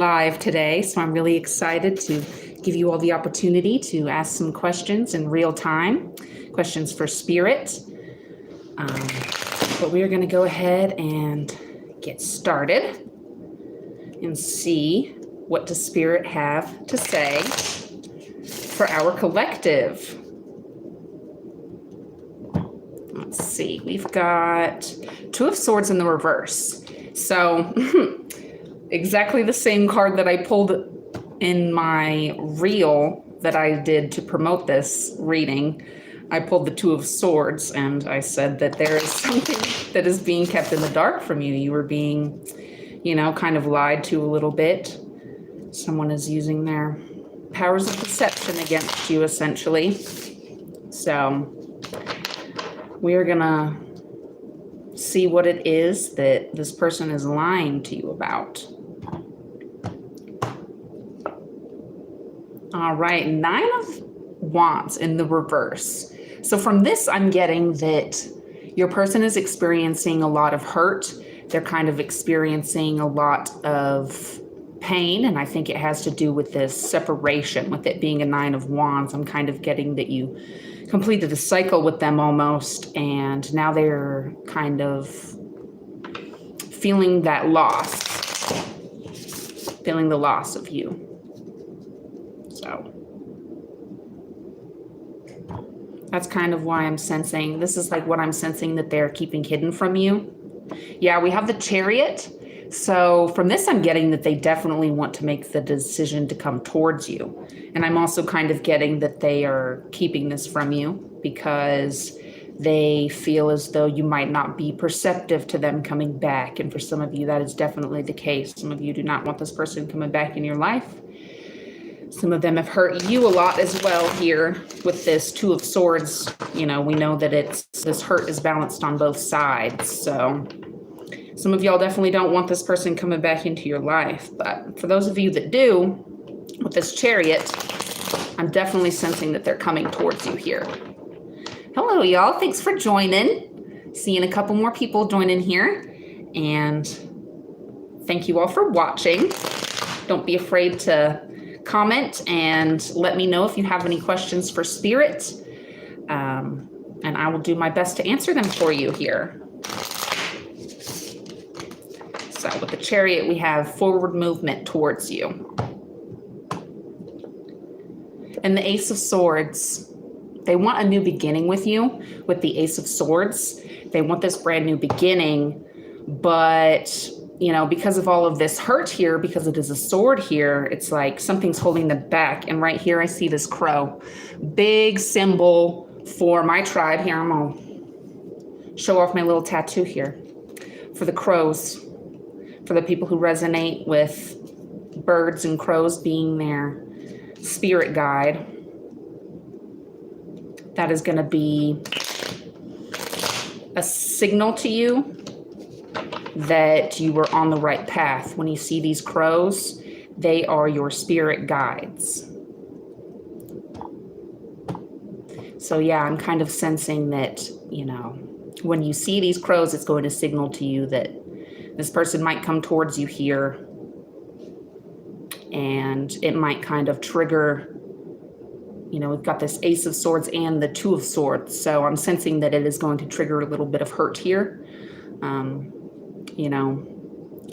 live today, so I'm really excited to give you all the opportunity to ask some questions in real time, questions for spirit. But we are going to go ahead and get started and see what does spirit have to say for our collective. Let's see, we've got Two of Swords in the reverse. So exactly the same card that I pulled in my reel that I did to promote this reading. I pulled the Two of Swords and I said that there is something that is being kept in the dark from you. You were being, kind of lied to a little bit. Someone is using their powers of deception against you, essentially. So we are gonna see what it is that this person is lying to you about. All right, Nine of Wands in the reverse. So from this, I'm getting that your person is experiencing a lot of hurt. They're kind of experiencing a lot of pain, and I think it has to do with this separation. With it being a Nine of Wands, I'm kind of getting that you completed a cycle with them almost, and now they're kind of feeling that loss, feeling the loss of you. So that's kind of why I'm sensing, this is like what I'm sensing that they're keeping hidden from you. Yeah, we have the Chariot. So from this, I'm getting that they definitely want to make the decision to come towards you. And I'm also kind of getting that they are keeping this from you because they feel as though you might not be perceptive to them coming back. And for some of you, that is definitely the case. Some of you do not want this person coming back in your life. Some of them have hurt you a lot as well here with this Two of Swords. We know that this hurt is balanced on both sides. So some of y'all definitely don't want this person coming back into your life. But for those of you that do, with this Chariot, I'm definitely sensing that they're coming towards you here. Hello, y'all. Thanks for joining. Seeing a couple more people join in here. And thank you all for watching. Don't be afraid to comment and let me know if you have any questions for Spirit. And I will do my best to answer them for you here. So with the Chariot, we have forward movement towards you. And the Ace of Swords, they want a new beginning with you. With the Ace of Swords, they want this brand new beginning, but because of all of this hurt here, because it is a sword here, it's like something's holding them back. And right here, I see this crow. Big symbol for my tribe. Here, I'm gonna show off my little tattoo here. For the crows, for the people who resonate with birds and crows being their spirit guide. That is gonna be a signal to you that you were on the right path. When you see these crows, they are your spirit guides. So yeah, I'm kind of sensing that, when you see these crows, it's going to signal to you that this person might come towards you here, and it might kind of trigger, we've got this Ace of Swords and the Two of Swords. So I'm sensing that it is going to trigger a little bit of hurt here.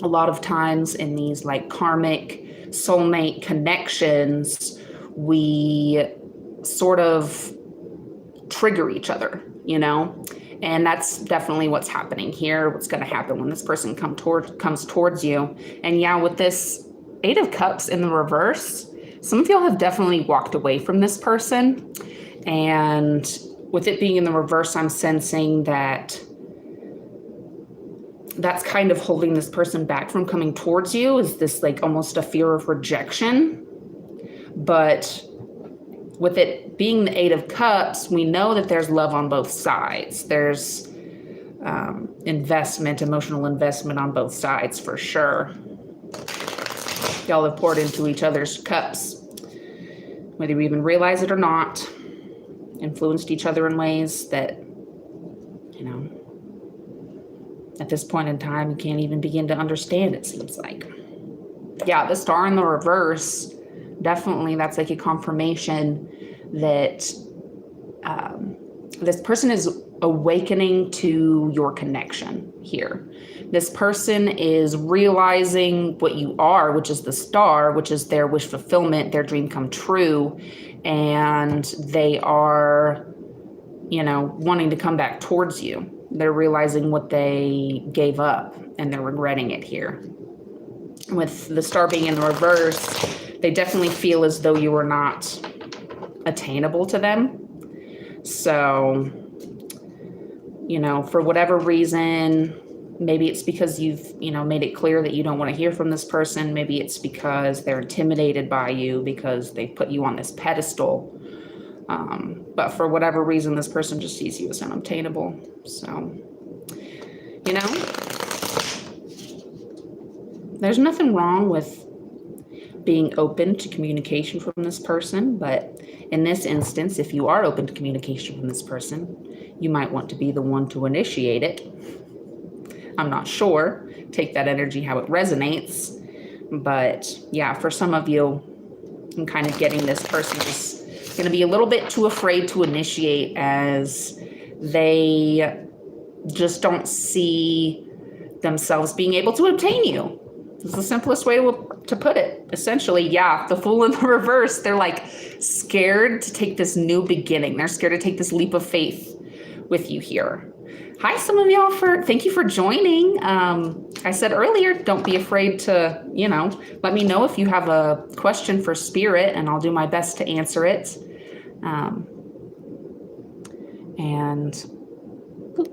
A lot of times in these like karmic soulmate connections, we sort of trigger each other, and that's definitely what's happening here. What's going to happen when this person comes towards you. And yeah, with this Eight of Cups in the reverse, some of y'all have definitely walked away from this person. And with it being in the reverse, I'm sensing that that's kind of holding this person back from coming towards you, is this like almost a fear of rejection. But with it being the Eight of Cups, we know that there's love on both sides. There's emotional investment on both sides for sure. Y'all have poured into each other's cups, whether you even realize it or not, influenced each other in ways that, at this point in time, you can't even begin to understand, it seems like. Yeah, the star in the reverse, definitely that's like a confirmation that this person is awakening to your connection here. This person is realizing what you are, which is the star, which is their wish fulfillment, their dream come true. And they are, wanting to come back towards you. They're realizing what they gave up and they're regretting it here. With the star being in the reverse, they definitely feel as though you are not attainable to them. So, for whatever reason, maybe it's because you've, made it clear that you don't want to hear from this person. Maybe it's because they're intimidated by you because they put you on this pedestal. But for whatever reason, this person just sees you as unobtainable. So, there's nothing wrong with being open to communication from this person. But in this instance, if you are open to communication from this person, you might want to be the one to initiate it. I'm not sure. Take that energy how it resonates. But yeah, for some of you, I'm kind of getting this person is going to be a little bit too afraid to initiate, as they just don't see themselves being able to obtain you. It's the simplest way to put it. Essentially, yeah, the Fool in the reverse, they're like scared to take this new beginning. They're scared to take this leap of faith with you here. Hi, some of y'all, thank you for joining. I said earlier, don't be afraid to, let me know if you have a question for Spirit, and I'll do my best to answer it.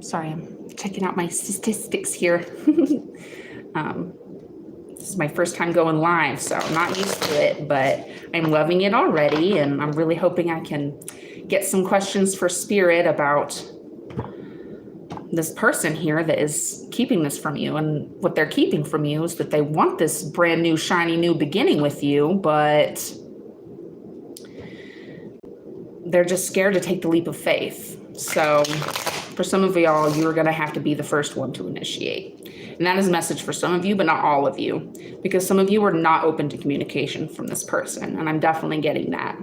Sorry, I'm checking out my statistics here. This is my first time going live, so I'm not used to it, but I'm loving it already, and I'm really hoping I can get some questions for Spirit about this person here that is keeping this from you. And what they're keeping from you is that they want this brand new, shiny new beginning with you, but they're just scared to take the leap of faith. So for some of y'all, you're going to have to be the first one to initiate. And that is a message for some of you, but not all of you, because some of you are not open to communication from this person. And I'm definitely getting that.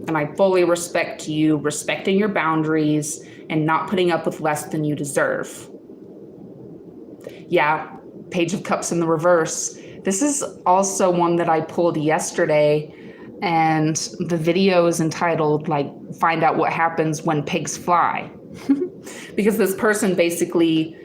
And I fully respect you respecting your boundaries and not putting up with less than you deserve. Yeah, Page of Cups in the reverse. This is also one that I pulled yesterday, and the video is entitled, Find Out What Happens When Pigs Fly. Because this person basically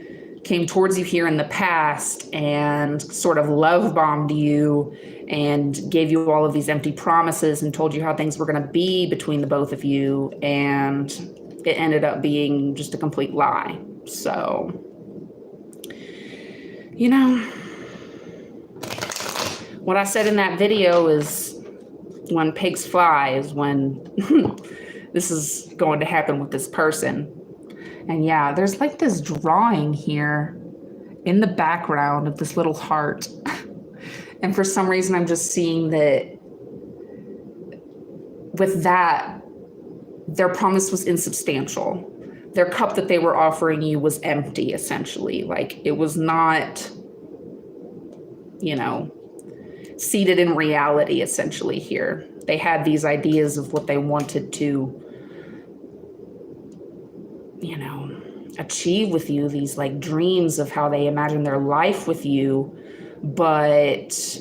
came towards you here in the past and sort of love bombed you and gave you all of these empty promises and told you how things were going to be between the both of you, and it ended up being just a complete lie. So, what I said in that video is when pigs fly is when this is going to happen with this person. And yeah, there's this drawing here in the background of this little heart. And for some reason, I'm just seeing that with that, their promise was insubstantial. Their cup that they were offering you was empty, essentially. It was not, seated in reality, essentially, here. They had these ideas of what they wanted to, achieve with you, these dreams of how they imagine their life with you, but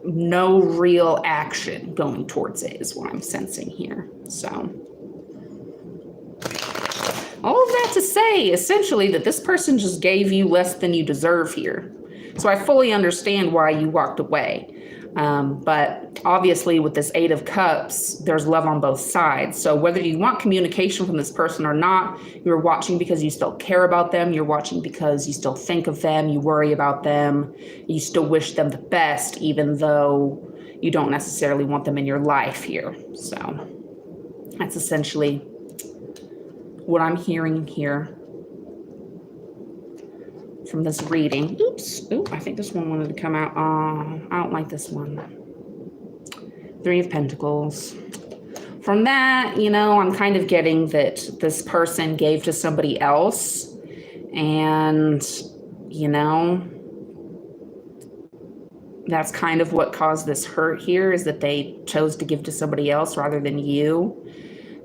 no real action going towards it is what I'm sensing here. So all of that to say, essentially, that this person just gave you less than you deserve here. So I fully understand why you walked away. But obviously with this Eight of Cups, there's love on both sides. So whether you want communication from this person or not, you're watching because you still care about them. You're watching because you still think of them. You worry about them. You still wish them the best, even though you don't necessarily want them in your life here. So that's essentially what I'm hearing here from this reading. Oops. Ooh, I think this one wanted to come out. I don't like this one. Three of Pentacles. From that, I'm kind of getting that this person gave to somebody else And, you know, that's kind of what caused this hurt here, is that they chose to give to somebody else rather than you.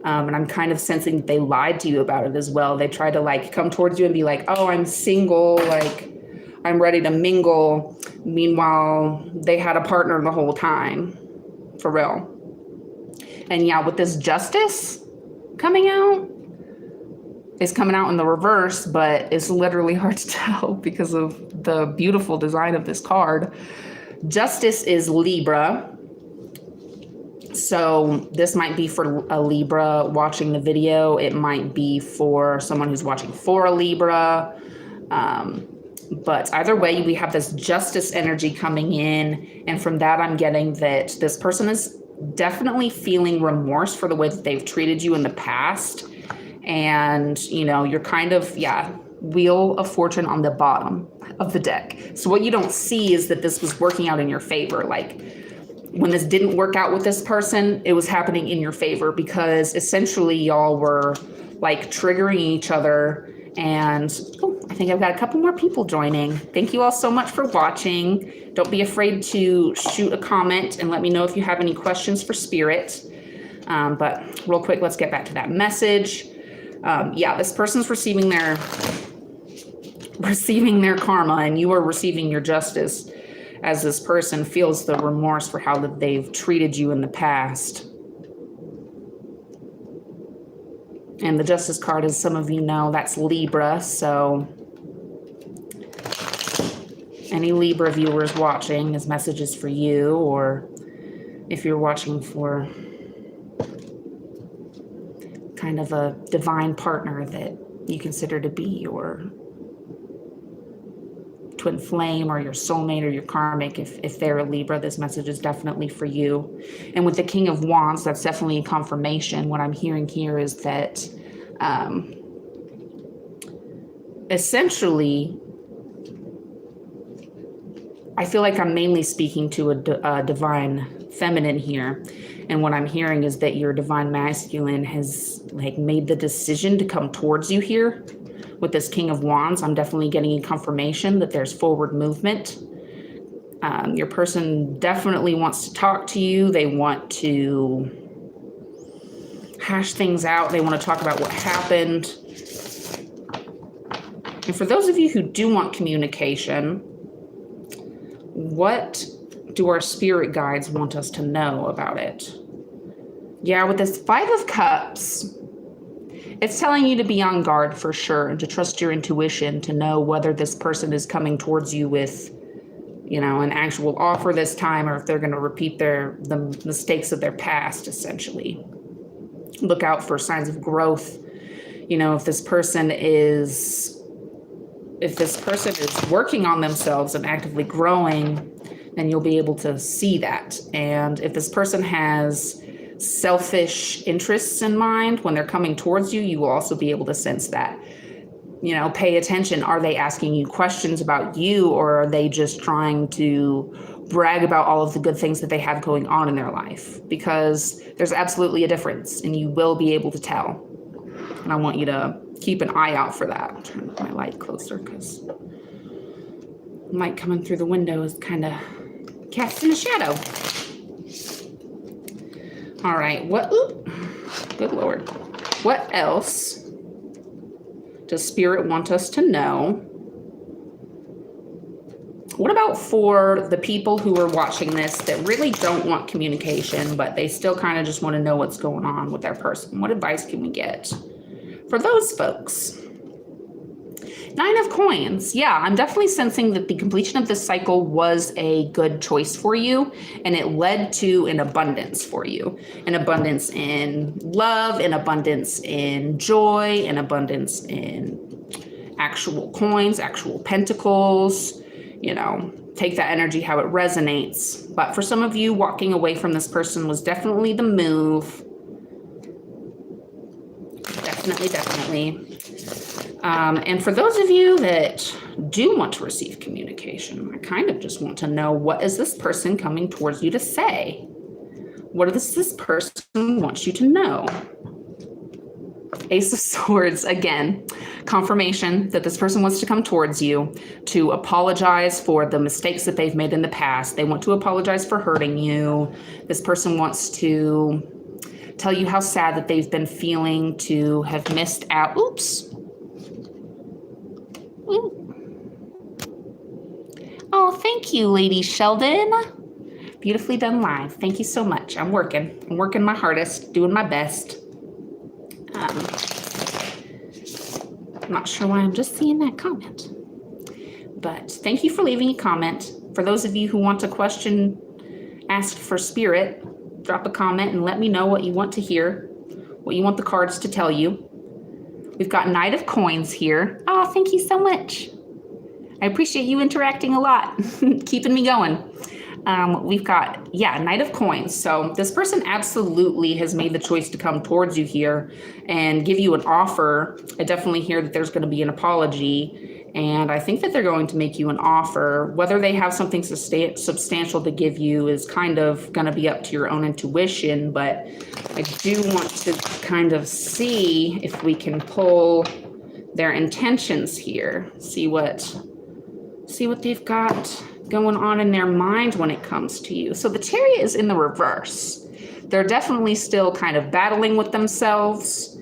And I'm kind of sensing that they lied to you about it as well. They tried to like come towards you and be like, oh, I'm single, like I'm ready to mingle. Meanwhile, they had a partner the whole time, for real. And yeah, with this justice coming out, it's coming out in the reverse, but it's literally hard to tell because of the beautiful design of this card. Justice is Libra. So this might be for a Libra watching the video. It might be for someone who's watching for a Libra. But either way, we have this justice energy coming in. And from that, I'm getting that this person is definitely feeling remorse for the way that they've treated you in the past. And, you know, you're kind of, Wheel of Fortune on the bottom of the deck. So what you don't see is that this was working out in your favor. Like, when this didn't work out with this person, it was happening in your favor because essentially y'all were like triggering each other. And I think I've got a couple more people joining. Thank you all so much for watching. Don't be afraid to shoot a comment and let me know if you have any questions for Spirit. But real quick, let's get back to that message. This person's receiving their karma, and you are receiving your justice, as this person feels the remorse for how that they've treated you in the past. And the Justice card, as some of you know, that's Libra. So any Libra viewers watching, this message is for you, or if you're watching for kind of a divine partner that you consider to be your twin flame or your soulmate or your karmic. If they're a Libra, this message is definitely for you. And with the King of Wands, that's definitely a confirmation. What I'm hearing here is that essentially, I feel like I'm mainly speaking to a divine feminine here. And what I'm hearing is that your divine masculine has like made the decision to come towards you here. With this King of Wands, I'm definitely getting a confirmation that there's forward movement. Your person definitely wants to talk to you. They want to hash things out. They want to talk about what happened. And for those of you who do want communication, what do our spirit guides want us to know about it? Yeah, with this Five of Cups, it's telling you to be on guard for sure and to trust your intuition to know whether this person is coming towards you with, you know, an actual offer this time, or if they're going to repeat the mistakes of their past, essentially. Look out for signs of growth. You know, if this person is working on themselves and actively growing, then you'll be able to see that. And if this person has selfish interests in mind when they're coming towards you, you will also be able to sense that. You know, pay attention. Are they asking you questions about you, or are they just trying to brag about all of the good things that they have going on in their life? Because there's absolutely a difference, and you will be able to tell. And I want you to keep an eye out for that. I'm trying to put my light closer because the light coming through the window is kind of casting a shadow. All right, good Lord. What else does Spirit want us to know? What about for the people who are watching this that really don't want communication, but they still kind of just want to know what's going on with their person? What advice can we get for those folks? Nine of Coins. Yeah, I'm definitely sensing that the completion of this cycle was a good choice for you, and it led to an abundance for you. An abundance in love, an abundance in joy, an abundance in actual coins, actual pentacles. You know, take that energy how it resonates. But for some of you, walking away from this person was definitely the move. Definitely. And for those of you that do want to receive communication, I kind of just want to know, what is this person coming towards you to say? What does this person want you to know? Ace of Swords, again, confirmation that this person wants to come towards you to apologize for the mistakes that they've made in the past. They want to apologize for hurting you. This person wants to tell you how sad that they've been feeling to have missed out. Oops. Ooh. Oh, thank you, Lady Sheldon. Beautifully done live. Thank you so much. I'm working my hardest, doing my best. I'm not sure why I'm just seeing that comment. But thank you for leaving a comment. For those of you who want a question asked for spirit, drop a comment and let me know what you want to hear, what you want the cards to tell you. We've got Knight of Coins here. Oh, thank you so much. I appreciate you interacting a lot, keeping me going. We've got, Knight of Coins. So this person absolutely has made the choice to come towards you here and give you an offer. I definitely hear that there's going to be an apology, and I think that they're going to make you an offer. Whether they have something substantial to give you is kind of going to be up to your own intuition, but I do want to kind of see if we can pull their intentions here, see what they've got going on in their mind when it comes to you. So the Chariot is in the reverse. They're definitely still kind of battling with themselves.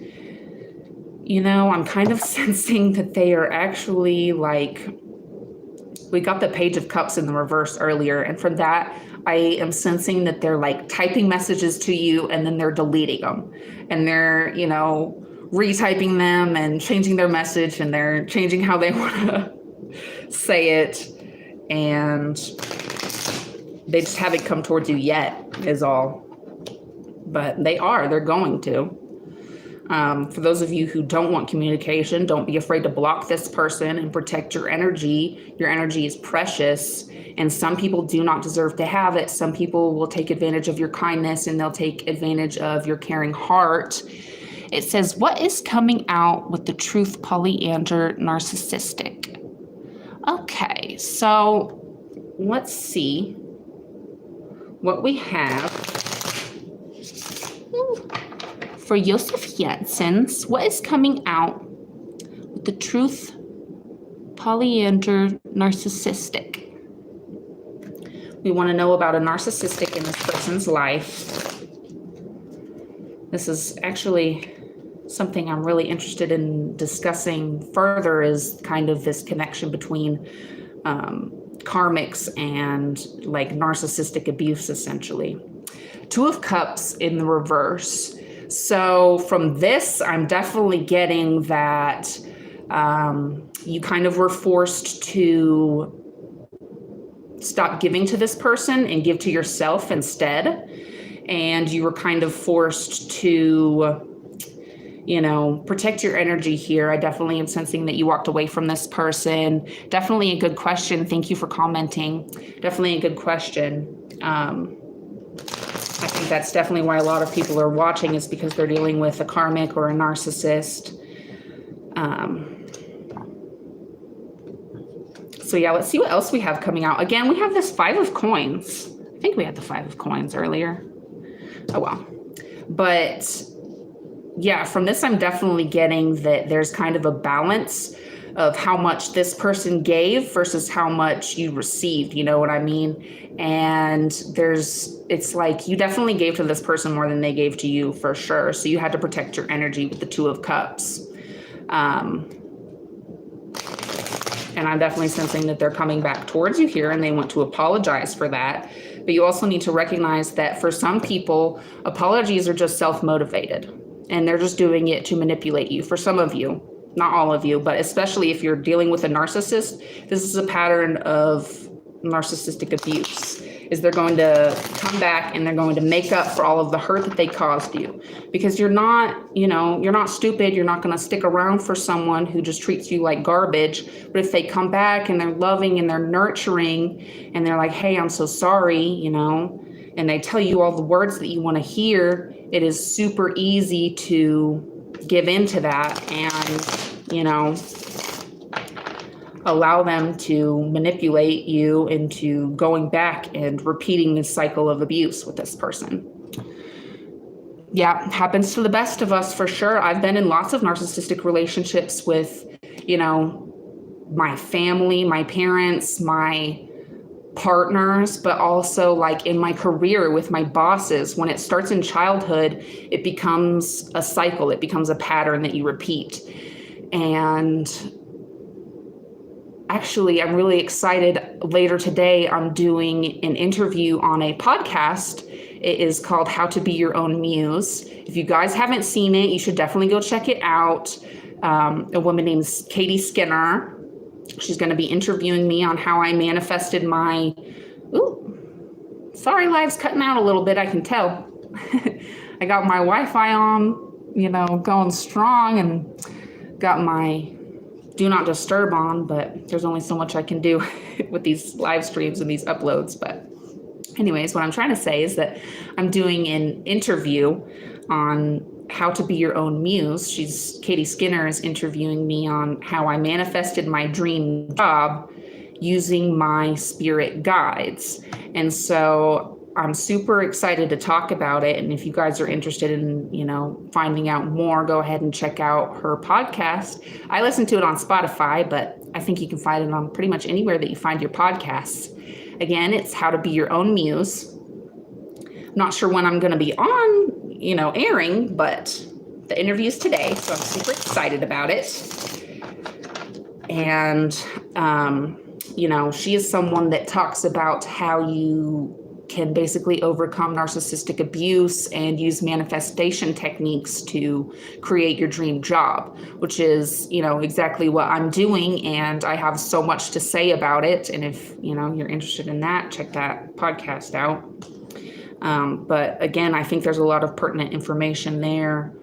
You know, I'm kind of sensing that they are actually like, we got the Page of Cups in the reverse earlier, and from that, I am sensing that they're like typing messages to you and then they're deleting them. And they're, you know, retyping them and changing their message, and they're changing how they want to say it. And they just haven't come towards you yet is all. But they're going to. For those of you who don't want communication, don't be afraid to block this person and protect your energy. Your energy is precious, and some people do not deserve to have it. Some people will take advantage of your kindness, and they'll take advantage of your caring heart. It says, what is coming out with the truth, polyandry, narcissistic? Okay, so let's see what we have. For Josef Jensen's, what is coming out with the truth, polyandry, narcissistic? We want to know about a narcissistic in this person's life. This is actually something I'm really interested in discussing further, is kind of this connection between karmics and like narcissistic abuse, essentially. Two of Cups in the reverse. So from this, I'm definitely getting that you kind of were forced to stop giving to this person and give to yourself instead. And you were kind of forced to, you know, protect your energy here. I definitely am sensing that you walked away from this person. Definitely a good question. Thank you for commenting. Definitely a good question. I think that's definitely why a lot of people are watching, is because they're dealing with a karmic or a narcissist. So yeah, let's see what else we have coming out. Again, we have this Five of Coins. I think we had the Five of Coins earlier. Oh well. But yeah, from this, I'm definitely getting that there's kind of a balance of how much this person gave versus how much you received, you know what I mean? And it's like you definitely gave to this person more than they gave to you, for sure. So you had to protect your energy with the Two of Cups. And I'm definitely sensing that they're coming back towards you here and they want to apologize for that. But you also need to recognize that for some people, apologies are just self-motivated and they're just doing it to manipulate you. For some of you, not all of you, but especially if you're dealing with a narcissist, this is a pattern of narcissistic abuse. Is they're going to come back and they're going to make up for all of the hurt that they caused you. Because you're not, you're not stupid. You're not going to stick around for someone who just treats you like garbage. But if they come back and they're loving and they're nurturing and they're like, hey, I'm so sorry, and they tell you all the words that you want to hear, it is super easy to give into that and, allow them to manipulate you into going back and repeating this cycle of abuse with this person. Yeah, happens to the best of us for sure. I've been in lots of narcissistic relationships with, my family, my parents, my partners, but also like in my career with my bosses. When it starts in childhood, it becomes a cycle, it becomes a pattern that you repeat. And actually, I'm really excited. Later today, I'm doing an interview on a podcast. It is called How to Be Your Own Muse. If you guys haven't seen it, you should definitely go check it out. A woman named Katie Skinner. She's going to be interviewing me on how I manifested my, sorry, live's cutting out a little bit, I can tell. I got my Wi-Fi on, going strong, and got my do not disturb on, but there's only so much I can do with these live streams and these uploads. But anyways, what I'm trying to say is that I'm doing an interview on how to be your own muse. Katie Skinner is interviewing me on how I manifested my dream job using my spirit guides. And so I'm super excited to talk about it. And if you guys are interested in, finding out more, go ahead and check out her podcast. I listen to it on Spotify, but I think you can find it on pretty much anywhere that you find your podcasts. Again, it's How to Be Your Own Muse. I'm not sure when I'm going to be on, airing, but the interview is today, so I'm super excited about it. And, she is someone that talks about how you can basically overcome narcissistic abuse and use manifestation techniques to create your dream job, which is, exactly what I'm doing. And I have so much to say about it. And if, you're interested in that, check that podcast out. But again, I think there's a lot of pertinent information there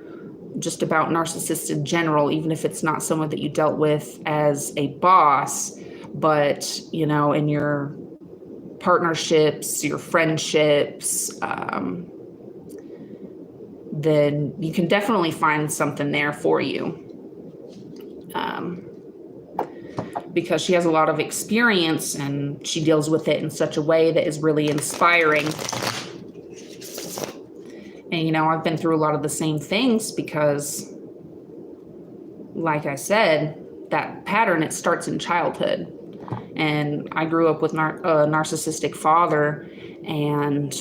just about narcissists in general, even if it's not someone that you dealt with as a boss, but, in your partnerships, your friendships, then you can definitely find something there for you. Because she has a lot of experience and she deals with it in such a way that is really inspiring. And, I've been through a lot of the same things because, like I said, that pattern, it starts in childhood. And I grew up with a narcissistic father, and,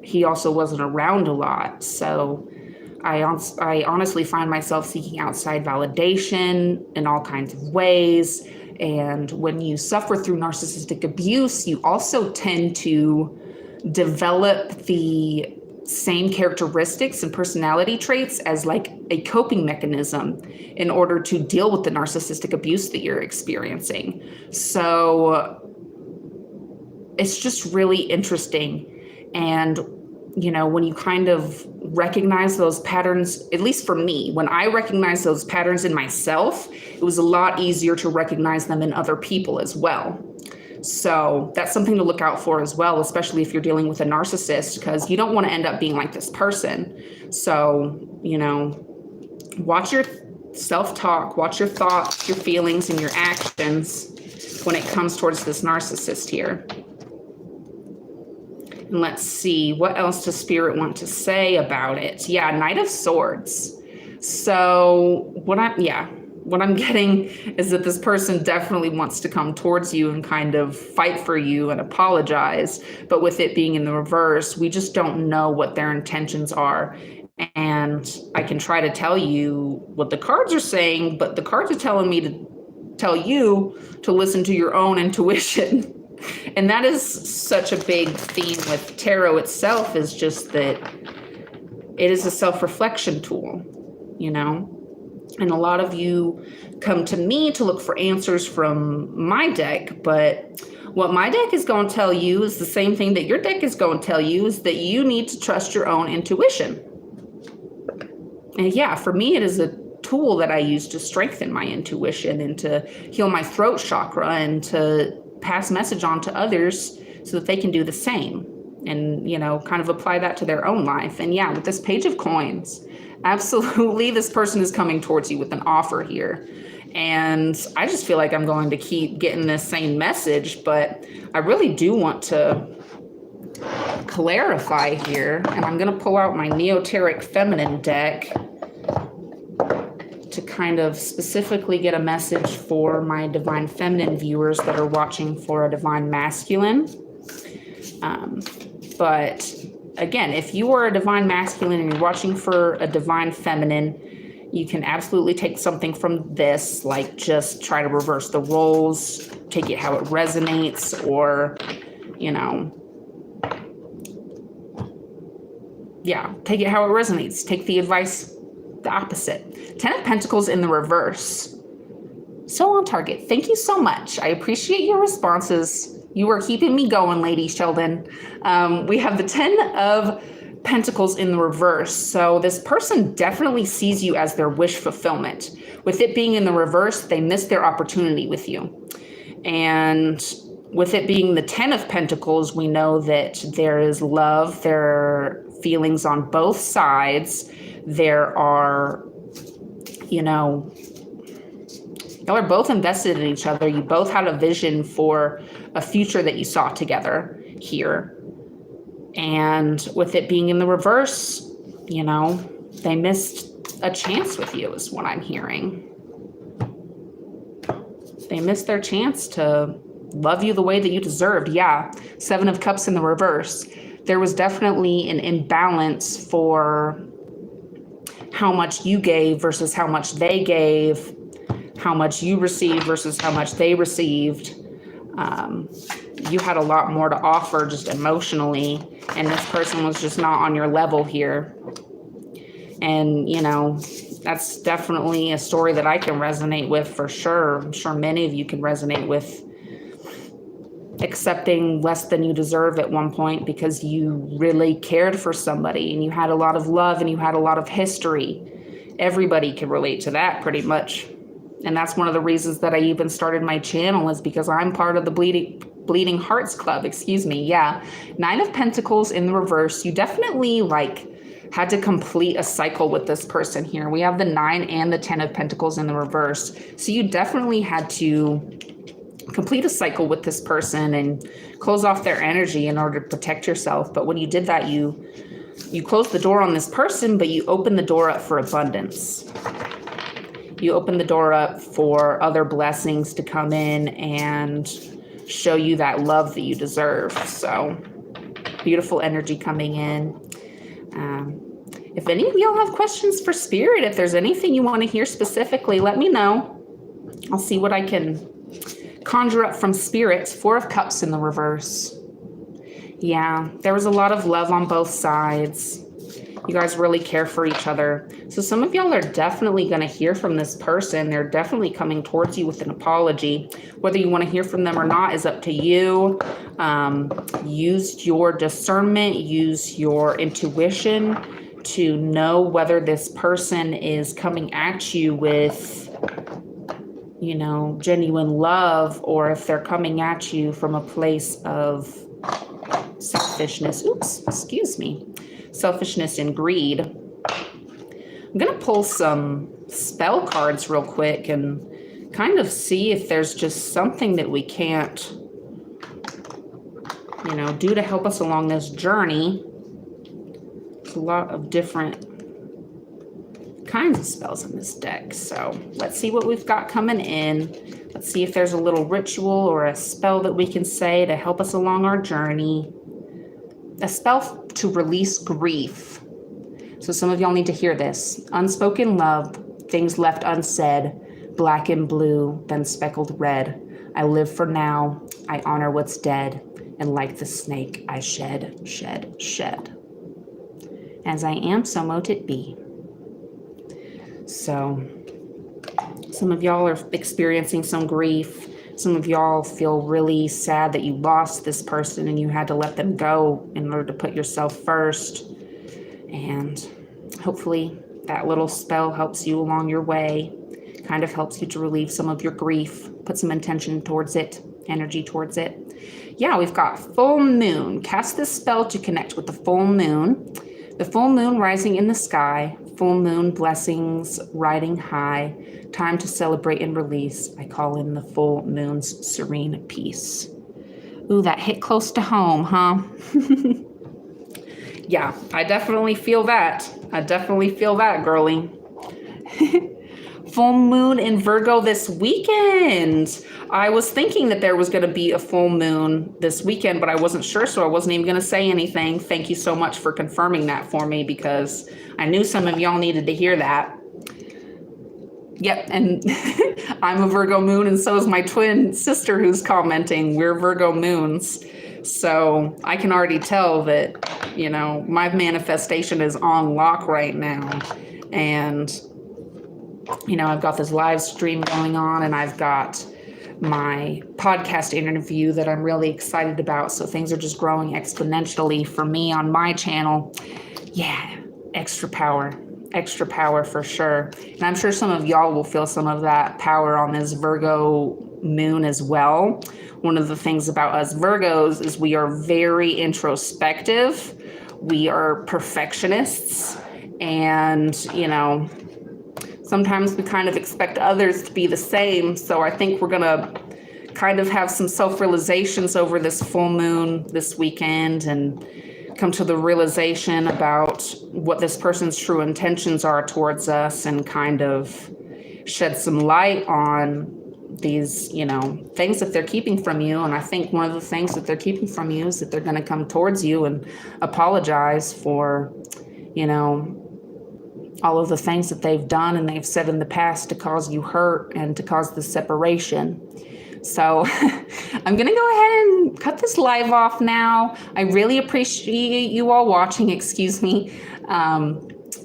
he also wasn't around a lot. So I honestly find myself seeking outside validation in all kinds of ways. And when you suffer through narcissistic abuse, you also tend to develop the same characteristics and personality traits as like a coping mechanism in order to deal with the narcissistic abuse that you're experiencing. So it's just really interesting. And, when you kind of recognize those patterns, at least for me, when I recognize those patterns in myself, it was a lot easier to recognize them in other people as well. So that's something to look out for as well, especially if you're dealing with a narcissist, because you don't want to end up being like this person. So, watch your self-talk, watch your thoughts, your feelings, and your actions when it comes towards this narcissist here. And let's see, what else does Spirit want to say about it? Yeah, Knight of Swords. So what I'm getting is that this person definitely wants to come towards you and kind of fight for you and apologize. But with it being in the reverse, we just don't know what their intentions are. And I can try to tell you what the cards are saying, but the cards are telling me to tell you to listen to your own intuition. And that is such a big theme with tarot itself, is just that it is a self-reflection tool, And a lot of you come to me to look for answers from my deck, but what my deck is going to tell you is the same thing that your deck is going to tell you, is that you need to trust your own intuition. And yeah, for me, it is a tool that I use to strengthen my intuition and to heal my throat chakra and to pass message on to others so that they can do the same and, kind of apply that to their own life. And yeah, with this Page of Coins, absolutely, this person is coming towards you with an offer here. And I just feel like I'm going to keep getting this same message, but I really do want to clarify here, and I'm going to pull out my Neoteric Feminine deck to kind of specifically get a message for my Divine Feminine viewers that are watching for a Divine Masculine. But again, if you are a Divine Masculine and you're watching for a Divine Feminine, you can absolutely take something from this, like just try to reverse the roles, take it how it resonates, or, take it how it resonates. Take the advice the opposite. 10 of Pentacles in the reverse. So on target. Thank you so much. I appreciate your responses. You are keeping me going, Lady Sheldon. We have the 10 of Pentacles in the reverse. So this person definitely sees you as their wish fulfillment. With it being in the reverse, they missed their opportunity with you. And with it being the 10 of Pentacles, we know that there is love, there are feelings on both sides. There are, y'all are both invested in each other. You both had a vision for a future that you saw together here. And with it being in the reverse, they missed a chance with you is what I'm hearing. They missed their chance to love you the way that you deserved. Yeah, 7 of Cups in the reverse. There was definitely an imbalance for how much you gave versus how much they gave, how much you received versus how much they received. You had a lot more to offer just emotionally, and this person was just not on your level here. And, that's definitely a story that I can resonate with for sure. I'm sure many of you can resonate with accepting less than you deserve at one point because you really cared for somebody and you had a lot of love and you had a lot of history. Everybody can relate to that pretty much. And that's one of the reasons that I even started my channel, is because I'm part of the Bleeding Hearts Club, Yeah. 9 of Pentacles in the reverse. You definitely had to complete a cycle with this person here. We have the 9 and the 10 of Pentacles in the reverse. So you definitely had to complete a cycle with this person and close off their energy in order to protect yourself. But when you did that, you closed the door on this person, but you opened the door up for abundance. You opened the door up for other blessings to come in and show you that love that you deserve. So beautiful energy coming in. If any of y'all have questions for Spirit, if there's anything you want to hear specifically, let me know. I'll see what I can conjure up from Spirit. 4 of Cups in the reverse. Yeah, there was a lot of love on both sides. You guys really care for each other. So some of y'all are definitely going to hear from this person. They're definitely coming towards you with an apology. Whether you want to hear from them or not is up to you. Use your discernment, use your intuition to know whether this person is coming at you with, genuine love, or if they're coming at you from a place of selfishness. Selfishness and greed. I'm going to pull some spell cards real quick and kind of see if there's just something that we can't, do to help us along this journey. There's a lot of different kinds of spells in this deck. So let's see what we've got coming in. Let's see if there's a little ritual or a spell that we can say to help us along our journey. A spell to release grief. So some of y'all need to hear this. Unspoken love, things left unsaid, black and blue, then speckled red. I live for now, I honor what's dead, and like the snake, I shed, shed, shed. As I am, so mote it be. So some of y'all are experiencing some grief. Some of y'all feel really sad that you lost this person and you had to let them go in order to put yourself first. And hopefully that little spell helps you along your way, kind of helps you to relieve some of your grief, put some intention towards it, energy towards it. Yeah, we've got full moon. Cast this spell to connect with the full moon. The full moon rising in the sky, full moon blessings riding high, time to celebrate and release. I call in the full moon's serene peace. Ooh, that hit close to home, huh? Yeah, I definitely feel that. I definitely feel that, girlie. Full moon in Virgo this weekend. I was thinking that there was going to be a full moon this weekend, but I wasn't sure, so I wasn't even going to say anything. Thank you so much for confirming that for me, because I knew some of y'all needed to hear that. Yep, and I'm a Virgo moon, and so is my twin sister who's commenting. We're Virgo moons. So I can already tell that, my manifestation is on lock right now. And, I've got this live stream going on, and I've got my podcast interview that I'm really excited about. So things are just growing exponentially for me on my channel. Yeah, extra power for sure. And I'm sure some of y'all will feel some of that power on this Virgo moon as well. One of the things about us Virgos is we are very introspective. We are perfectionists. And, sometimes we kind of expect others to be the same. So I think we're going to kind of have some self-realizations over this full moon this weekend and come to the realization about what this person's true intentions are towards us, and kind of shed some light on these, things that they're keeping from you. And I think one of the things that they're keeping from you is that they're going to come towards you and apologize for, all of the things that they've done and they've said in the past to cause you hurt and to cause the separation. So I'm going to go ahead and cut this live off now. I really appreciate you all watching. Excuse me.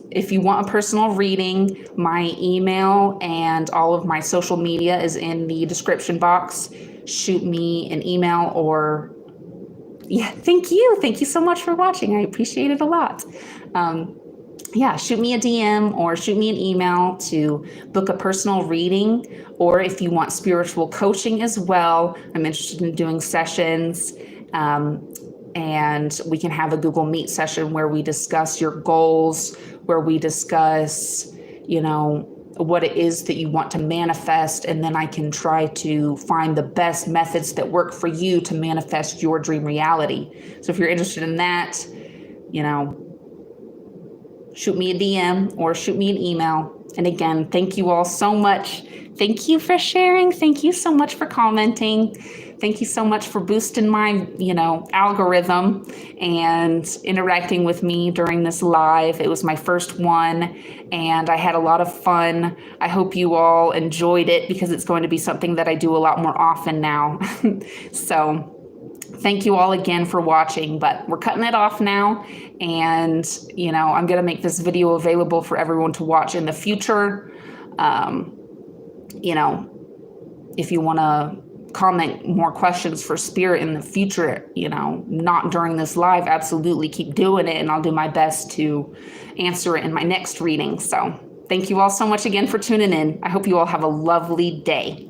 If you want a personal reading, my email and all of my social media is in the description box. Shoot me an email or... Yeah, thank you. Thank you so much for watching. I appreciate it a lot. Shoot me a DM or shoot me an email to book a personal reading. Or if you want spiritual coaching as well, I'm interested in doing sessions. And we can have a Google Meet session where we discuss your goals, where we discuss, what it is that you want to manifest. And then I can try to find the best methods that work for you to manifest your dream reality. So if you're interested in that, shoot me a DM or shoot me an email. And again, thank you all so much. Thank you for sharing. Thank you so much for commenting. Thank you so much for boosting my, algorithm and interacting with me during this live. It was my first one and I had a lot of fun. I hope you all enjoyed it, because it's going to be something that I do a lot more often now. So thank you all again for watching, but we're cutting it off now. And, I'm going to make this video available for everyone to watch in the future. If you want to comment more questions for Spirit in the future, not during this live, absolutely keep doing it. And I'll do my best to answer it in my next reading. So thank you all so much again for tuning in. I hope you all have a lovely day.